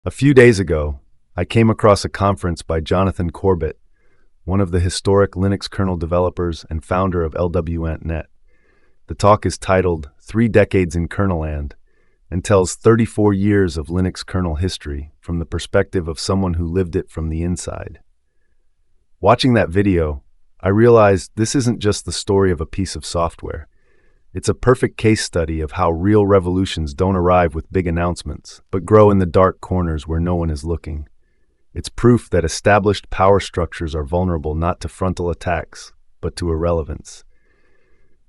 A few days ago, I came across a conference by Jonathan Corbet, one of the historic Linux kernel developers and founder of LWNet. The talk is titled 3 Decades in Kernelland and tells 34 years of Linux kernel history from the perspective of someone who lived it from the inside. Watching that video, I realized this isn't just the story of a piece of software. It's a perfect case study of how real revolutions don't arrive with big announcements, but grow in the dark corners where no one is looking. It's proof that established power structures are vulnerable not to frontal attacks, but to irrelevance.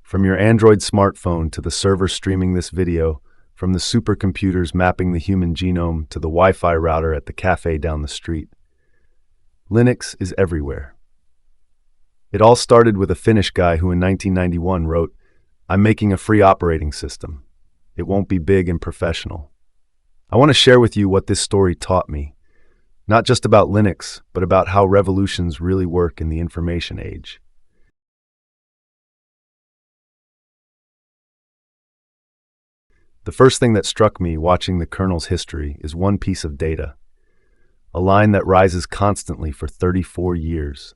From your Android smartphone to the server streaming this video, from the supercomputers mapping the human genome to the Wi-Fi router at the cafe down the street, Linux is everywhere. It all started with a Finnish guy who in 1991 wrote, "I'm making a free operating system. It won't be big and professional." I want to share with you what this story taught me, not just about Linux, but about how revolutions really work in the information age. The first thing that struck me watching the kernel's history is one piece of data, a line that rises constantly for 34 years.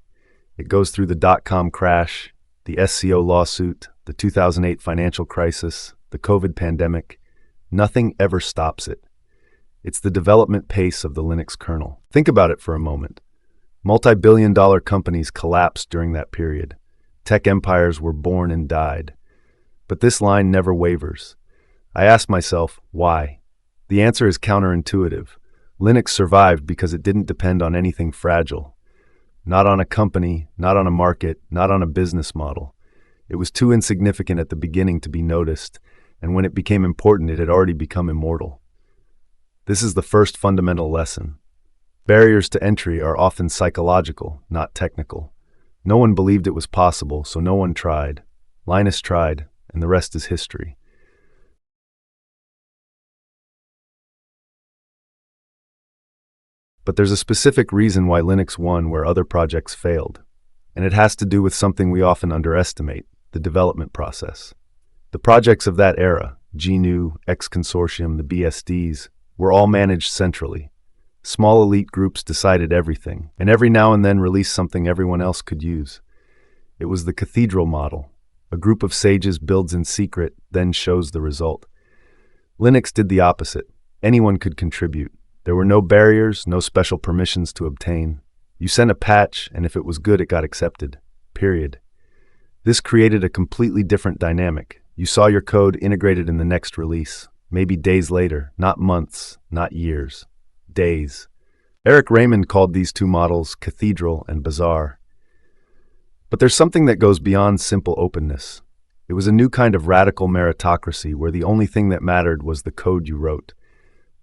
It goes through the dot-com crash, the SCO lawsuit, the 2008 financial crisis, the COVID pandemic. Nothing ever stops it. It's the development pace of the Linux kernel. Think about it for a moment. Multi-billion-dollar companies collapsed during that period. Tech empires were born and died. But this line never wavers. I ask myself, why? The answer is counterintuitive. Linux survived because it didn't depend on anything fragile. Not on a company, not on a market, not on a business model. It was too insignificant at the beginning to be noticed, and when it became important, it had already become immortal. This is the first fundamental lesson. Barriers to entry are often psychological, not technical. No one believed it was possible, so no one tried. Linus tried, and the rest is history. But there's a specific reason why Linux won where other projects failed, and it has to do with something we often underestimate: the development process. The projects of that era, GNU, X Consortium, the BSDs, were all managed centrally. Small elite groups decided everything, and every now and then released something everyone else could use. It was the cathedral model. A group of sages builds in secret, then shows the result. Linux did the opposite. Anyone could contribute. There were no barriers, no special permissions to obtain. You sent a patch, and if it was good, it got accepted. Period. This created a completely different dynamic. You saw your code integrated in the next release, maybe days later, not months, not years. Days. Eric Raymond called these two models cathedral and bazaar. But there's something that goes beyond simple openness. It was a new kind of radical meritocracy where the only thing that mattered was the code you wrote.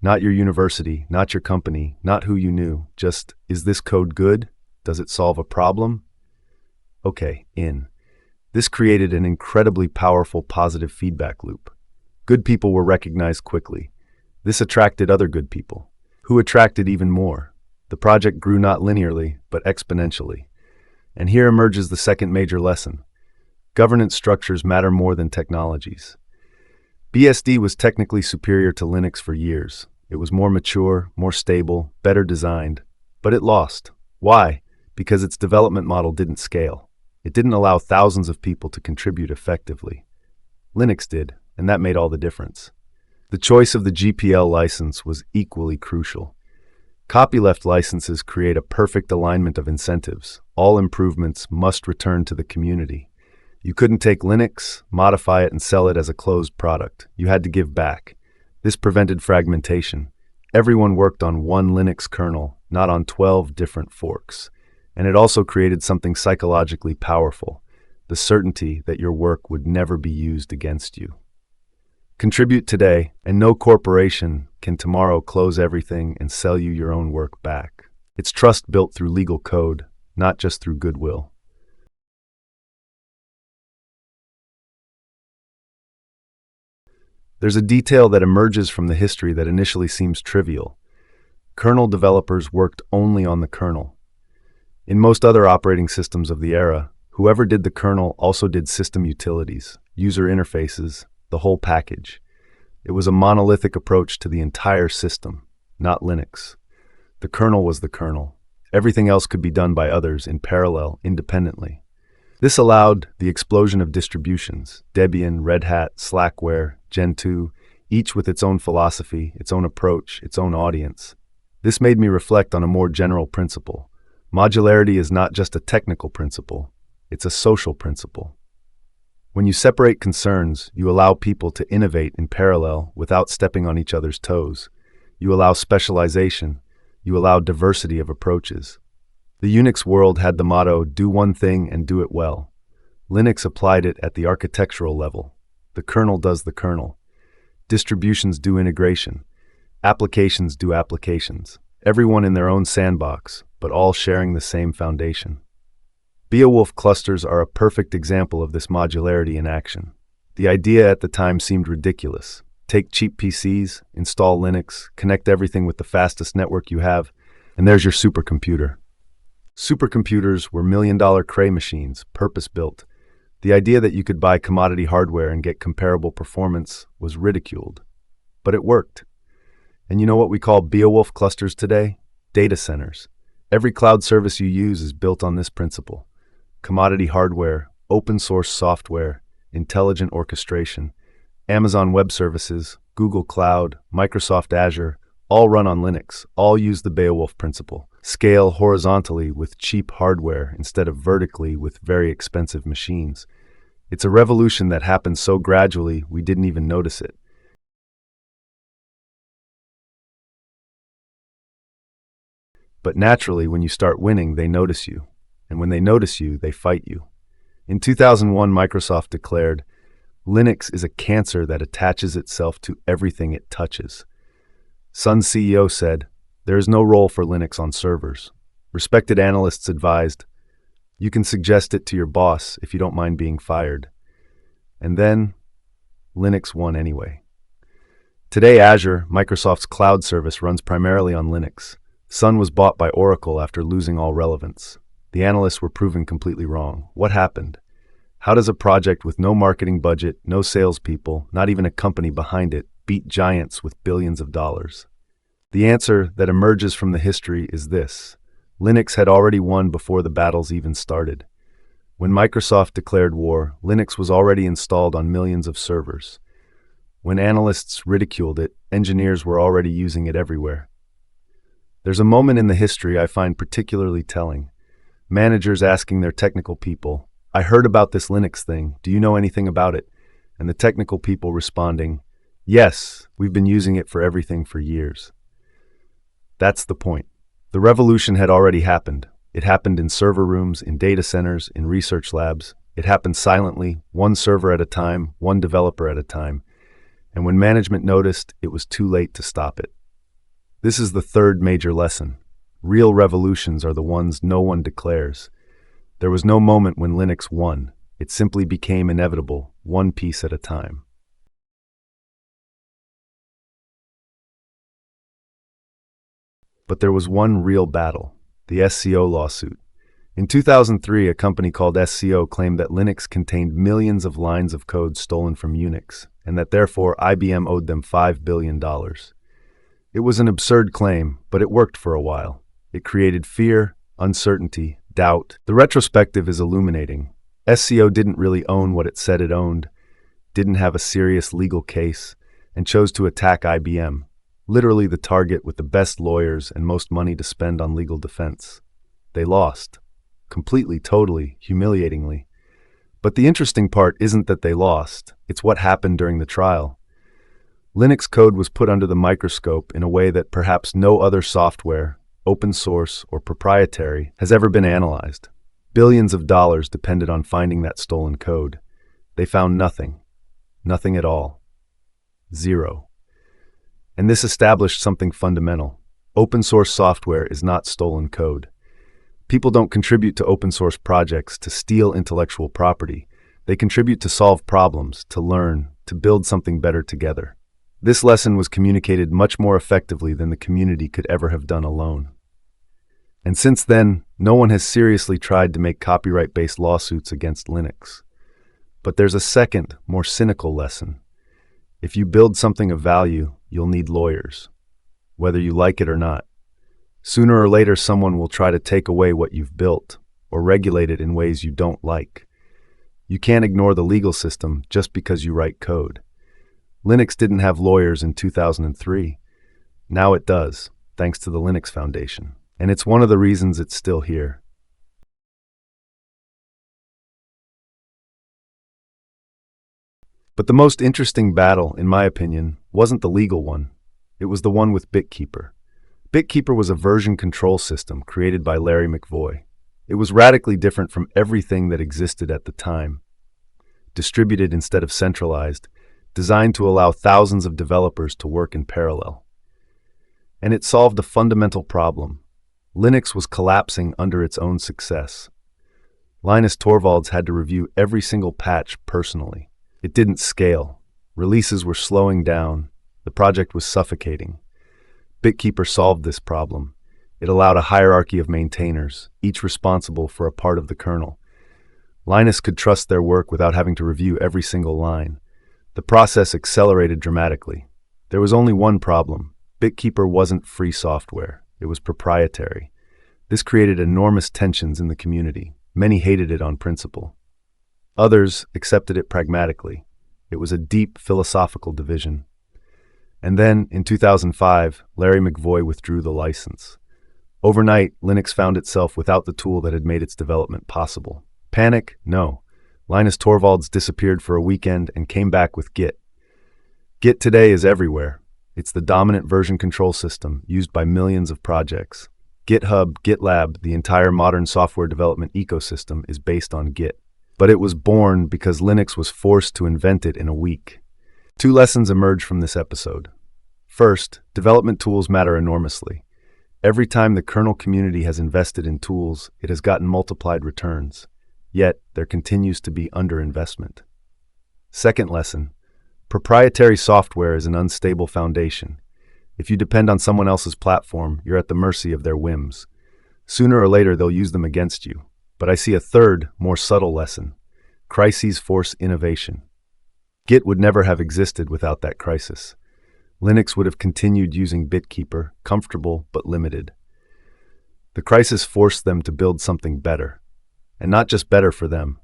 Not your university, not your company, not who you knew. Just, is this code good? Does it solve a problem? Okay, in. This created an incredibly powerful positive feedback loop. Good people were recognized quickly. This attracted other good people, who attracted even more. The project grew not linearly, but exponentially. And here emerges the second major lesson. Governance structures matter more than technologies. BSD was technically superior to Linux for years. It was more mature, more stable, better designed, but it lost. Why? Because its development model didn't scale. It didn't allow thousands of people to contribute effectively. Linux did, and that made all the difference. The choice of the GPL license was equally crucial. Copyleft licenses create a perfect alignment of incentives. All improvements must return to the community. You couldn't take Linux, modify it, and sell it as a closed product. You had to give back. This prevented fragmentation. Everyone worked on one Linux kernel, not on 12 different forks. And it also created something psychologically powerful, the certainty that your work would never be used against you. Contribute today, and no corporation can tomorrow close everything and sell you your own work back. It's trust built through legal code, not just through goodwill. There's a detail that emerges from the history that initially seems trivial. Kernel developers worked only on the kernel. In most other operating systems of the era, whoever did the kernel also did system utilities, user interfaces, the whole package. It was a monolithic approach to the entire system. not Linux. The kernel was the kernel. Everything else could be done by others in parallel, independently. This allowed the explosion of distributions: Debian, Red Hat, Slackware, Gentoo, each with its own philosophy, its own approach, its own audience. This made me reflect on a more general principle. Modularity is not just a technical principle, it's a social principle. When you separate concerns, you allow people to innovate in parallel without stepping on each other's toes. You allow specialization. You allow diversity of approaches. The Unix world had the motto, do one thing and do it well. Linux applied it at the architectural level. The kernel does the kernel. Distributions do integration. Applications do applications. Everyone in their own sandbox, but all sharing the same foundation. Beowulf clusters are a perfect example of this modularity in action. The idea at the time seemed ridiculous. Take cheap PCs, install Linux, connect everything with the fastest network you have, and there's your supercomputer. Supercomputers were million-dollar Cray machines, purpose-built. The idea that you could buy commodity hardware and get comparable performance was ridiculed. But it worked. And you know what we call Beowulf clusters today? Data centers. Every cloud service you use is built on this principle. Commodity hardware, open-source software, intelligent orchestration. Amazon Web Services, Google Cloud, Microsoft Azure, all run on Linux, all use the Beowulf principle. Scale horizontally with cheap hardware instead of vertically with very expensive machines. It's a revolution that happened so gradually we didn't even notice it. But naturally, when you start winning, they notice you. And when they notice you, they fight you. In 2001, Microsoft declared, Linux is a cancer that attaches itself to everything it touches. Sun's CEO said, there is no role for Linux on servers. Respected analysts advised, you can suggest it to your boss if you don't mind being fired. And then, Linux won anyway. Today, Azure, Microsoft's cloud service, runs primarily on Linux. Sun was bought by Oracle after losing all relevance. The analysts were proven completely wrong. What happened? How does a project with no marketing budget, no salespeople, not even a company behind it, beat giants with billions of dollars? The answer that emerges from the history is this. Linux had already won before the battles even started. When Microsoft declared war, Linux was already installed on millions of servers. When analysts ridiculed it, engineers were already using it everywhere. There's a moment in the history I find particularly telling. Managers asking their technical people, I heard about this Linux thing, do you know anything about it? And the technical people responding, yes, we've been using it for everything for years. That's the point. The revolution had already happened. It happened in server rooms, in data centers, in research labs. It happened silently, one server at a time, one developer at a time. And when management noticed, it was too late to stop it. This is the third major lesson. Real revolutions are the ones no one declares. There was no moment when Linux won. It simply became inevitable, one piece at a time. But there was one real battle, the SCO lawsuit. In 2003, a company called SCO claimed that Linux contained millions of lines of code stolen from Unix, and that therefore IBM owed them $5 billion. It was an absurd claim, but it worked for a while. It created fear, uncertainty, doubt. The retrospective is illuminating. SCO didn't really own what it said it owned, didn't have a serious legal case, and chose to attack IBM, literally the target with the best lawyers and most money to spend on legal defense. They lost. Completely, totally, humiliatingly. But the interesting part isn't that they lost, it's what happened during the trial. Linux code was put under the microscope in a way that perhaps no other software, open source or proprietary, has ever been analyzed. Billions of dollars depended on finding that stolen code. They found nothing. Nothing at all. Zero. And this established something fundamental. Open source software is not stolen code. People don't contribute to open source projects to steal intellectual property. They contribute to solve problems, to learn, to build something better together. This lesson was communicated much more effectively than the community could ever have done alone. And since then, no one has seriously tried to make copyright-based lawsuits against Linux. But there's a second, more cynical lesson. If you build something of value, you'll need lawyers. whether you like it or not. Sooner or later, someone will try to take away what you've built or regulate it in ways you don't like. You can't ignore the legal system just because you write code. Linux didn't have lawyers in 2003. Now it does, thanks to the Linux Foundation. And it's one of the reasons it's still here. But the most interesting battle, in my opinion, wasn't the legal one. It was the one with BitKeeper. BitKeeper was a version control system created by Larry McVoy. It was radically different from everything that existed at the time. Distributed instead of centralized, designed to allow thousands of developers to work in parallel. And it solved a fundamental problem. Linux was collapsing under its own success. Linus Torvalds had to review every single patch personally. It didn't scale. Releases were slowing down. The project was suffocating. BitKeeper solved this problem. It allowed a hierarchy of maintainers, each responsible for a part of the kernel. Linus could trust their work without having to review every single line. The process accelerated dramatically. There was only one problem. BitKeeper wasn't free software. It was proprietary. This created enormous tensions in the community. Many hated it on principle. Others accepted it pragmatically. It was a deep philosophical division. And then, in 2005, Larry McVoy withdrew the license. Overnight, Linux found itself without the tool that had made its development possible. Panic? No. Linus Torvalds disappeared for a weekend and came back with Git. Git today is everywhere. It's the dominant version control system used by millions of projects. GitHub, GitLab, the entire modern software development ecosystem is based on Git. But it was born because Linux was forced to invent it in a week. Two lessons emerge from this episode. First, development tools matter enormously. Every time the kernel community has invested in tools, it has gotten multiplied returns. Yet, there continues to be underinvestment. Second lesson, proprietary software is an unstable foundation. If you depend on someone else's platform, you're at the mercy of their whims. Sooner or later, they'll use them against you. But I see a third, more subtle lesson. Crises force innovation. Git would never have existed without that crisis. Linux would have continued using BitKeeper, comfortable but limited. The crisis forced them to build something better. And not just better for them,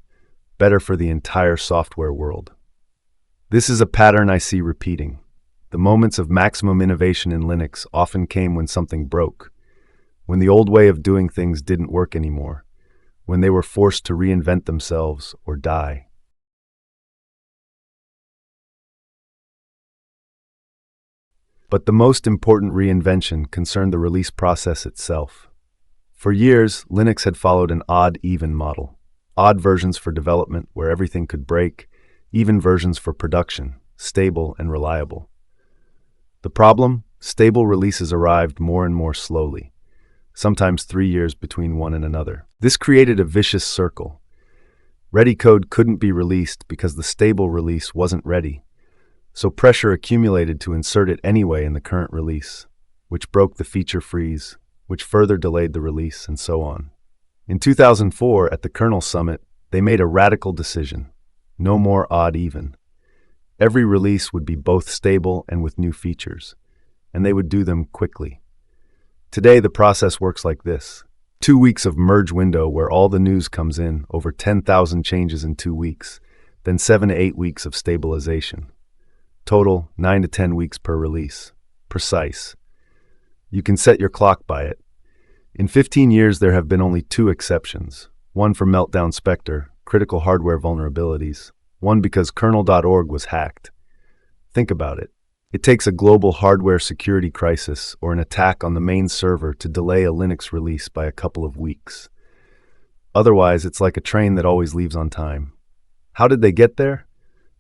better for the entire software world. This is a pattern I see repeating. The moments of maximum innovation in Linux often came when something broke, when the old way of doing things didn't work anymore, when they were forced to reinvent themselves or die. But the most important reinvention concerned the release process itself. For years, Linux had followed an odd-even model. Odd versions for development where everything could break, even versions for production, stable and reliable. The problem? Stable releases arrived more and more slowly, sometimes 3 years between one and another. This created a vicious circle. Ready code couldn't be released because the stable release wasn't ready. So pressure accumulated to insert it anyway in the current release, which broke the feature freeze, which further delayed the release, and so on. In 2004, at the Kernel Summit, they made a radical decision. No more odd-even. Every release would be both stable and with new features, and they would do them quickly. Today, the process works like this. 2 weeks of merge window where all the news comes in, over 10,000 changes in 2 weeks, then 7 to 8 weeks of stabilization. Total, 9 to 10 weeks per release. Precise. You can set your clock by it. In 15 years, there have been only 2 exceptions. One for Meltdown Spectre, critical hardware vulnerabilities. One because kernel.org was hacked. Think about it. It takes a global hardware security crisis or an attack on the main server to delay a Linux release by a couple of weeks. Otherwise, it's like a train that always leaves on time. How did they get there?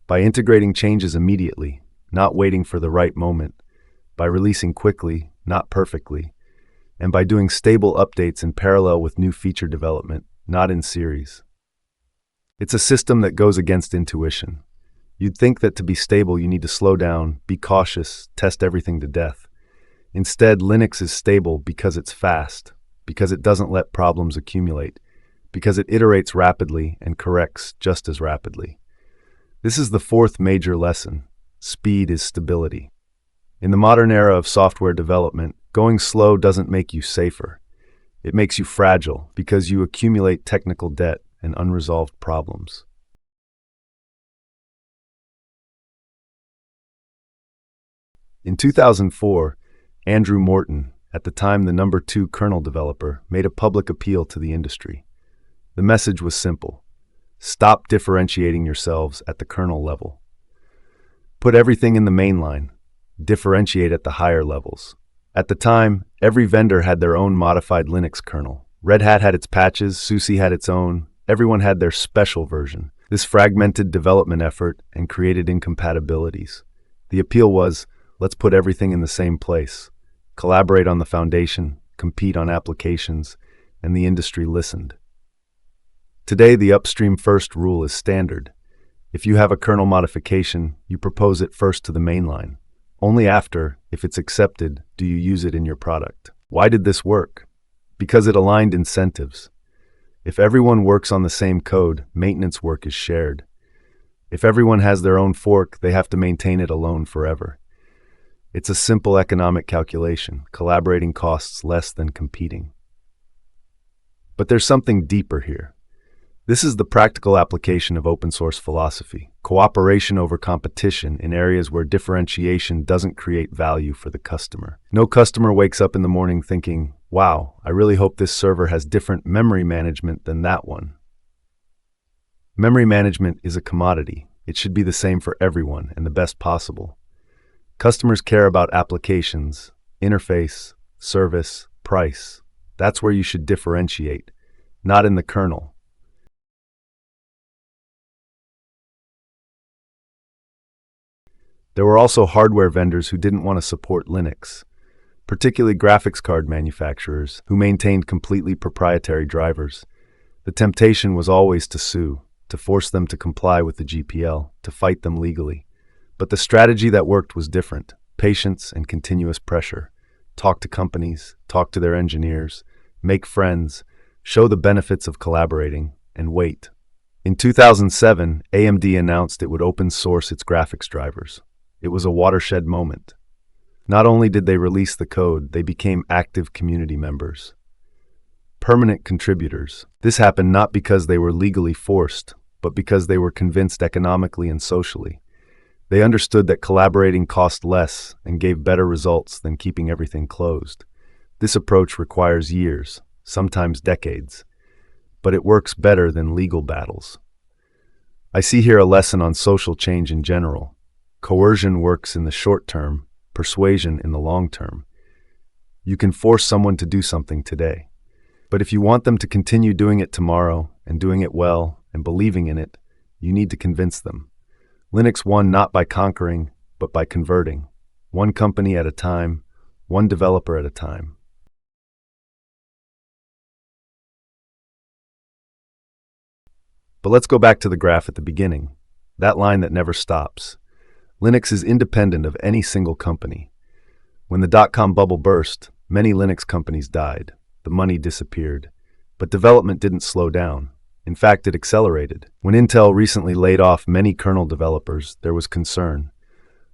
By integrating changes immediately, not waiting for the right moment, by releasing quickly, not perfectly, and by doing stable updates in parallel with new feature development, not in series. It's a system that goes against intuition. You'd think that to be stable you need to slow down, be cautious, test everything to death. Instead, Linux is stable because it's fast, because it doesn't let problems accumulate, because it iterates rapidly and corrects just as rapidly. This is the 4th major lesson. Speed is stability. In the modern era of software development, going slow doesn't make you safer. It makes you fragile because you accumulate technical debt and unresolved problems. In 2004, Andrew Morton, at the time the #2 kernel developer, made a public appeal to the industry. The message was simple: stop differentiating yourselves at the kernel level. Put everything in the mainline. Differentiate at the higher levels. At the time, every vendor had their own modified Linux kernel. Red Hat had its patches, SUSE had its own, everyone had their special version. This fragmented development effort and created incompatibilities. The appeal was, let's put everything in the same place. Collaborate on the foundation, compete on applications, and the industry listened. Today, the Upstream first rule is standard. If you have a kernel modification, you propose it first to the mainline. Only after, if it's accepted, do you use it in your product. Why did this work? Because it aligned incentives. If everyone works on the same code, maintenance work is shared. If everyone has their own fork, they have to maintain it alone forever. It's a simple economic calculation. Collaborating costs less than competing. But there's something deeper here. This is the practical application of open source philosophy. Cooperation over competition in areas where differentiation doesn't create value for the customer. No customer wakes up in the morning thinking, wow, I really hope this server has different memory management than that one. Memory management is a commodity. It should be the same for everyone and the best possible. Customers care about applications, interface, service, price. That's where you should differentiate, not in the kernel. There were also hardware vendors who didn't want to support Linux, particularly graphics card manufacturers who maintained completely proprietary drivers. The temptation was always to sue, to force them to comply with the GPL, to fight them legally. But the strategy that worked was different: patience and continuous pressure. Talk to companies, talk to their engineers, make friends, show the benefits of collaborating, and wait. In 2007, AMD announced it would open source its graphics drivers. It was a watershed moment. Not only did they release the code, they became active community members. Permanent contributors. This happened not because they were legally forced, but because they were convinced economically and socially. They understood that collaborating cost less and gave better results than keeping everything closed. This approach requires years, sometimes decades, but it works better than legal battles. I see here a lesson on social change in general. Coercion works in the short term, persuasion in the long term. You can force someone to do something today, but if you want them to continue doing it tomorrow and doing it well and believing in it, you need to convince them. Linux won not by conquering, but by converting. One company at a time, one developer at a time. But let's go back to the graph at the beginning, that line that never stops. Linux is independent of any single company. When the dot-com bubble burst, many Linux companies died. The money disappeared. But development didn't slow down. In fact, it accelerated. When Intel recently laid off many kernel developers, there was concern.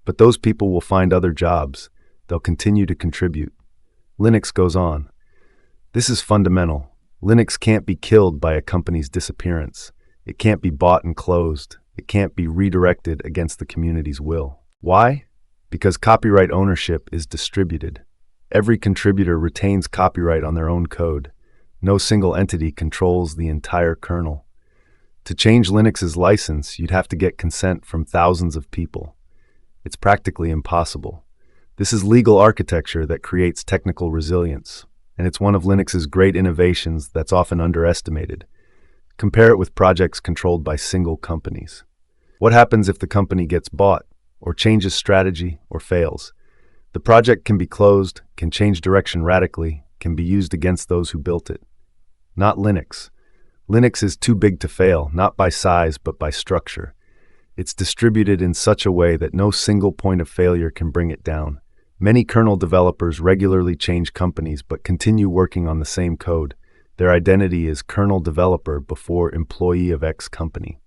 But those people will find other jobs. They'll continue to contribute. Linux goes on. This is fundamental. Linux can't be killed by a company's disappearance. It can't be bought and closed. It can't be redirected against the community's will. Why? Because copyright ownership is distributed. Every contributor retains copyright on their own code. No single entity controls the entire kernel. To change Linux's license, you'd have to get consent from thousands of people. It's practically impossible. This is legal architecture that creates technical resilience, and it's one of Linux's great innovations that's often underestimated. Compare it with projects controlled by single companies. What happens if the company gets bought, or changes strategy, or fails? The project can be closed, can change direction radically, can be used against those who built it. Not Linux. Linux is too big to fail, not by size, but by structure. It's distributed in such a way that no single point of failure can bring it down. Many kernel developers regularly change companies but continue working on the same code. Their identity is kernel developer before employee of X company.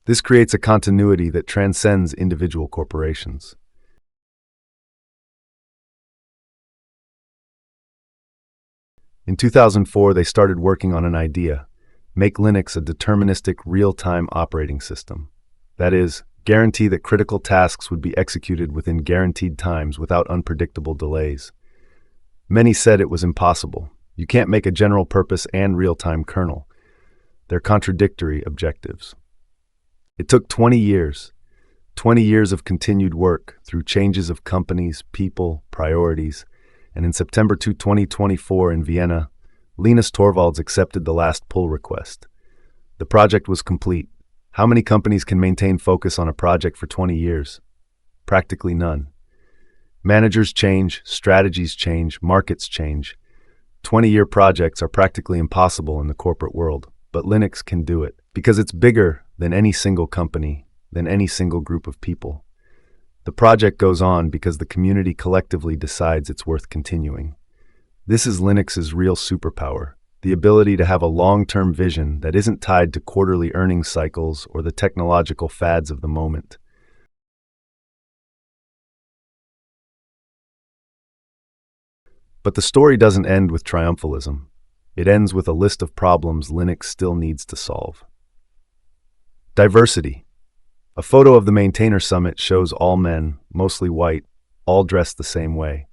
This creates a continuity that transcends individual corporations. In 2004, they started working on an idea: make Linux a deterministic real-time operating system. That is, guarantee that critical tasks would be executed within guaranteed times without unpredictable delays. Many said it was impossible. You can't make a general-purpose and real-time kernel. They're contradictory objectives. It took 20 years of continued work through changes of companies, people, priorities, and in September 2024 in Vienna, Linus Torvalds accepted the last pull request. The project was complete. How many companies can maintain focus on a project for 20 years? Practically none. Managers change, strategies change, markets change. 20-year projects are practically impossible in the corporate world, but Linux can do it because it's bigger than any single company, than any single group of people. The project goes on because the community collectively decides it's worth continuing. This is Linux's real superpower, the ability to have a long-term vision that isn't tied to quarterly earnings cycles or the technological fads of the moment. But the story doesn't end with triumphalism. It ends with a list of problems Linux still needs to solve. Diversity. A photo of the maintainer summit shows all men, mostly white, all dressed the same way.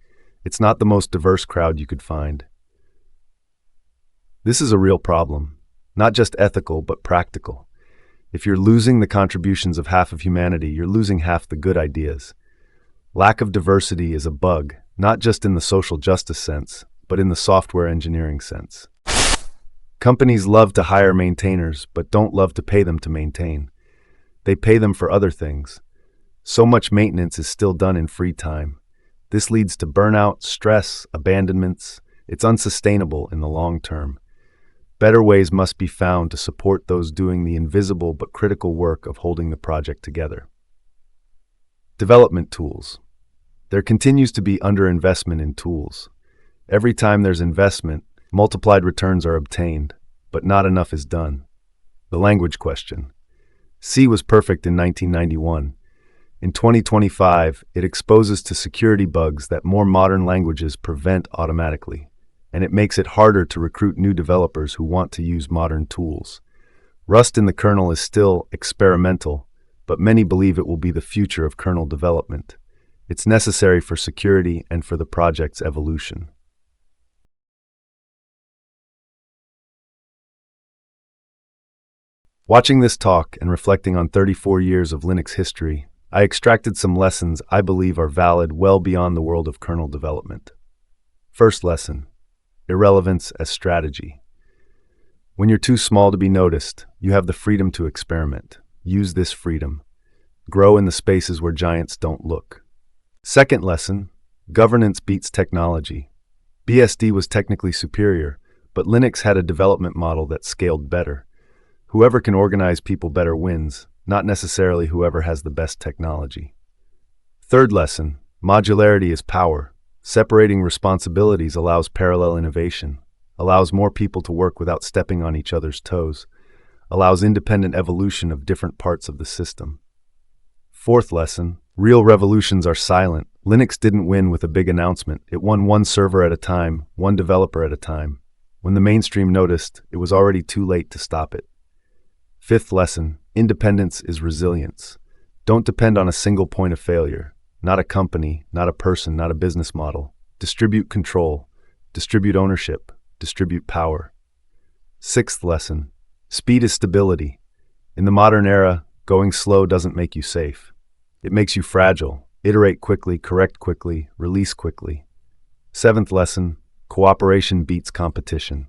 It's not the most diverse crowd you could find. This is a real problem, not just ethical but practical. If you're losing the contributions of half of humanity, you're losing half the good ideas. Lack of diversity is a bug, not just in the social justice sense, but in the software engineering sense. Companies love to hire maintainers, but don't love to pay them to maintain. They pay them for other things. So much maintenance is still done in free time. This leads to burnout, stress, abandonments. It's unsustainable in the long term. Better ways must be found to support those doing the invisible but critical work of holding the project together. Development tools. There continues to be underinvestment in tools. Every time there's investment, multiplied returns are obtained, but not enough is done. The language question. C was perfect in 1991. In 2025, it exposes to security bugs that more modern languages prevent automatically, and it makes it harder to recruit new developers who want to use modern tools. Rust in the kernel is still experimental, but many believe it will be the future of kernel development. It's necessary for security and for the project's evolution. Watching this talk and reflecting on 34 years of Linux history, I extracted some lessons I believe are valid well beyond the world of kernel development. First lesson: irrelevance as strategy. When you're too small to be noticed, you have the freedom to experiment. Use this freedom. Grow in the spaces where giants don't look. Second lesson: governance beats technology. BSD was technically superior, but Linux had a development model that scaled better. Whoever can organize people better wins, not necessarily whoever has the best technology. Third lesson: modularity is power. Separating responsibilities allows parallel innovation, allows more people to work without stepping on each other's toes, allows independent evolution of different parts of the system. Fourth lesson: real revolutions are silent. Linux didn't win with a big announcement. It won one server at a time, one developer at a time. When the mainstream noticed, it was already too late to stop it. Fifth lesson: independence is resilience. Don't depend on a single point of failure. Not a company, not a person, not a business model. Distribute control, distribute ownership, distribute power. Sixth lesson: speed is stability. In the modern era, going slow doesn't make you safe. It makes you fragile. Iterate quickly, correct quickly, release quickly. Seventh lesson: cooperation beats competition.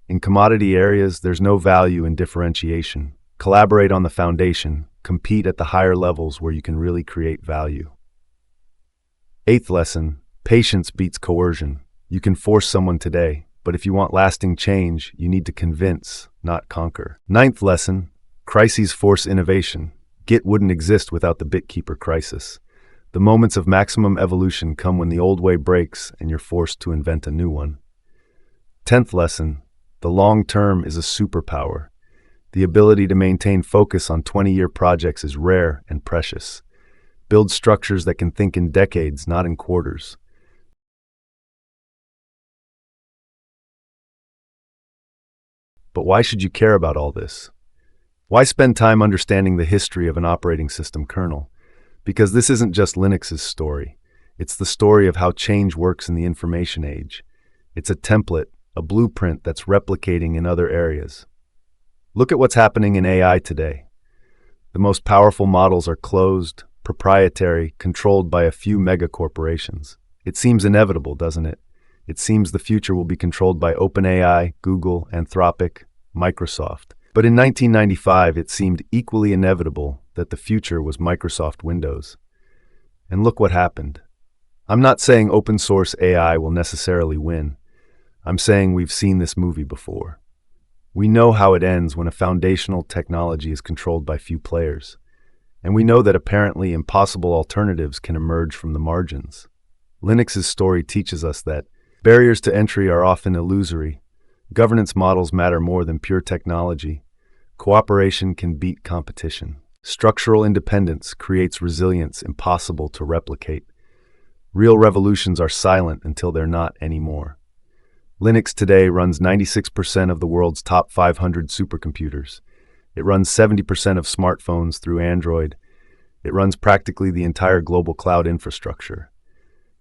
In commodity areas, there's no value in differentiation. Collaborate on the foundation. Compete at the higher levels where you can really create value. Eighth lesson: patience beats coercion. You can force someone today, but if you want lasting change, you need to convince, not conquer. Ninth lesson: crises force innovation. Git wouldn't exist without the BitKeeper crisis. The moments of maximum evolution come when the old way breaks and you're forced to invent a new one. 10th lesson: the long term is a superpower. The ability to maintain focus on 20-year projects is rare and precious. Build structures that can think in decades, not in quarters. But why should you care about all this? Why spend time understanding the history of an operating system kernel? Because this isn't just Linux's story. It's the story of how change works in the information age. It's a template, a blueprint that's replicating in other areas. Look at what's happening in AI today. The most powerful models are closed, proprietary, controlled by a few mega corporations. It seems inevitable, doesn't it? It seems the future will be controlled by OpenAI, Google, Anthropic, Microsoft. But in 1995, it seemed equally inevitable that the future was Microsoft Windows. And look what happened. I'm not saying open source AI will necessarily win. I'm saying we've seen this movie before. We know how it ends when a foundational technology is controlled by few players. And we know that apparently impossible alternatives can emerge from the margins. Linux's story teaches us that barriers to entry are often illusory. Governance models matter more than pure technology. Cooperation can beat competition. Structural independence creates resilience impossible to replicate. Real revolutions are silent until they're not anymore. Linux today runs 96% of the world's top 500 supercomputers. It runs 70% of smartphones through Android. It runs practically the entire global cloud infrastructure.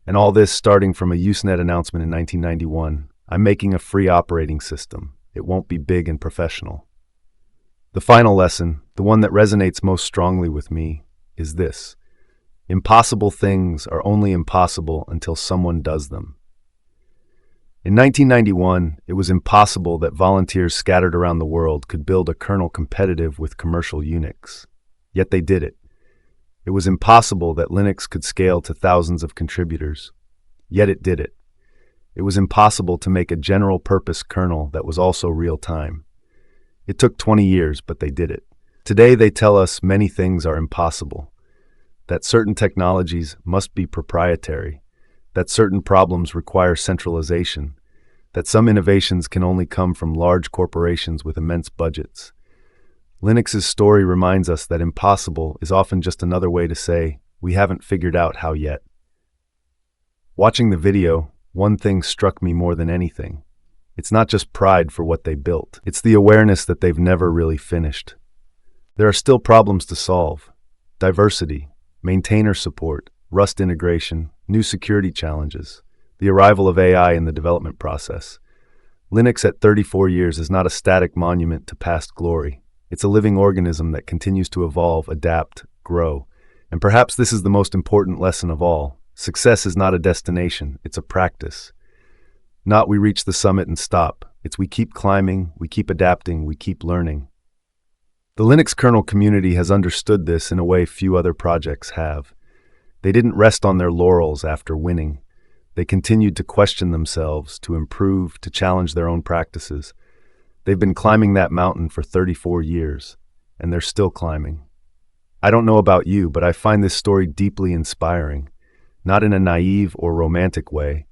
And all this starting from a Usenet announcement in 1991. I'm making a free operating system. It won't be big and professional. The final lesson, the one that resonates most strongly with me, is this. Impossible things are only impossible until someone does them. In 1991, it was impossible that volunteers scattered around the world could build a kernel competitive with commercial Unix. Yet they did it. It was impossible that Linux could scale to thousands of contributors. Yet it did it. It was impossible to make a general-purpose kernel that was also real-time. It took 20 years, but they did it. Today they tell us many things are impossible. That certain technologies must be proprietary, that certain problems require centralization, that some innovations can only come from large corporations with immense budgets. Linux's story reminds us that impossible is often just another way to say, we haven't figured out how yet. Watching the video, one thing struck me more than anything. It's not just pride for what they built. It's the awareness that they've never really finished. There are still problems to solve. Diversity, maintainer support, Rust integration, new security challenges, the arrival of AI in the development process. Linux at 34 years is not a static monument to past glory. It's a living organism that continues to evolve, adapt, grow. And perhaps this is the most important lesson of all. Success is not a destination, it's a practice. Not we reach the summit and stop. It's we keep climbing, we keep adapting, we keep learning. The Linux kernel community has understood this in a way few other projects have. They didn't rest on their laurels after winning. They continued to question themselves, to improve, to challenge their own practices. They've been climbing that mountain for 34 years, and they're still climbing. I don't know about you, but I find this story deeply inspiring, not in a naive or romantic way,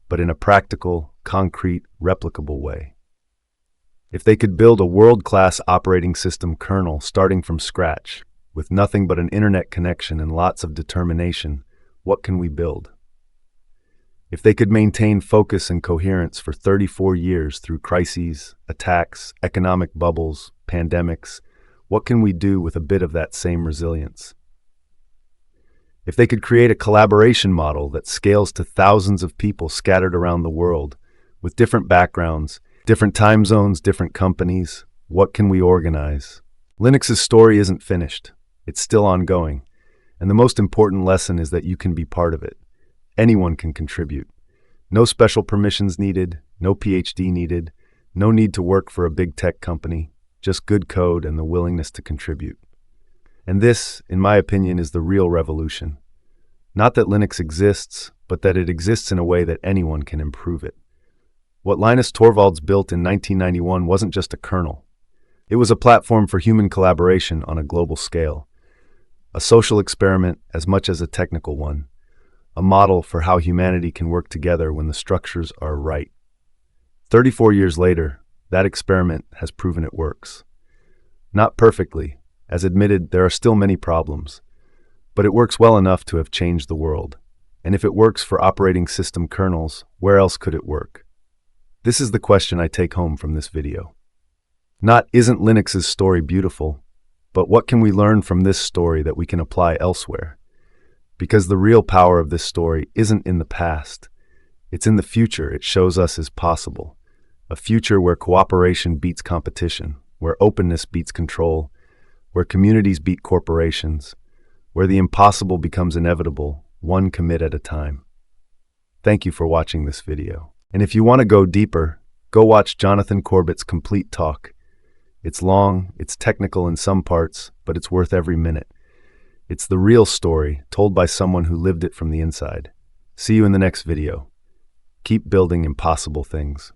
but in a practical, concrete, replicable way. If they could build a world-class operating system kernel starting from scratch, with nothing but an internet connection and lots of determination, what can we build? If they could maintain focus and coherence for 34 years through crises, attacks, economic bubbles, pandemics, what can we do with a bit of that same resilience? If they could create a collaboration model that scales to thousands of people scattered around the world, with different backgrounds, different time zones, different companies, what can we organize? Linux's story isn't finished. It's still ongoing. And the most important lesson is that you can be part of it. Anyone can contribute. No special permissions needed, no PhD needed, no need to work for a big tech company, just good code and the willingness to contribute. And this, in my opinion, is the real revolution. Not that Linux exists, but that it exists in a way that anyone can improve it. What Linus Torvalds built in 1991 wasn't just a kernel. It was a platform for human collaboration on a global scale. A social experiment as much as a technical one. A model for how humanity can work together when the structures are right. 34 years later, that experiment has proven it works. Not perfectly. As admitted, there are still many problems. But it works well enough to have changed the world. And if it works for operating system kernels, where else could it work? This is the question I take home from this video. Not isn't Linux's story beautiful, but what can we learn from this story that we can apply elsewhere? Because the real power of this story isn't in the past. It's in the future it shows us is possible. A future where cooperation beats competition, where openness beats control, where communities beat corporations, where the impossible becomes inevitable, one commit at a time. Thank you for watching this video. And if you want to go deeper, go watch Jonathan Corbet's complete talk. It's long, it's technical in some parts, but it's worth every minute. It's the real story, told by someone who lived it from the inside. See you in the next video. Keep building impossible things.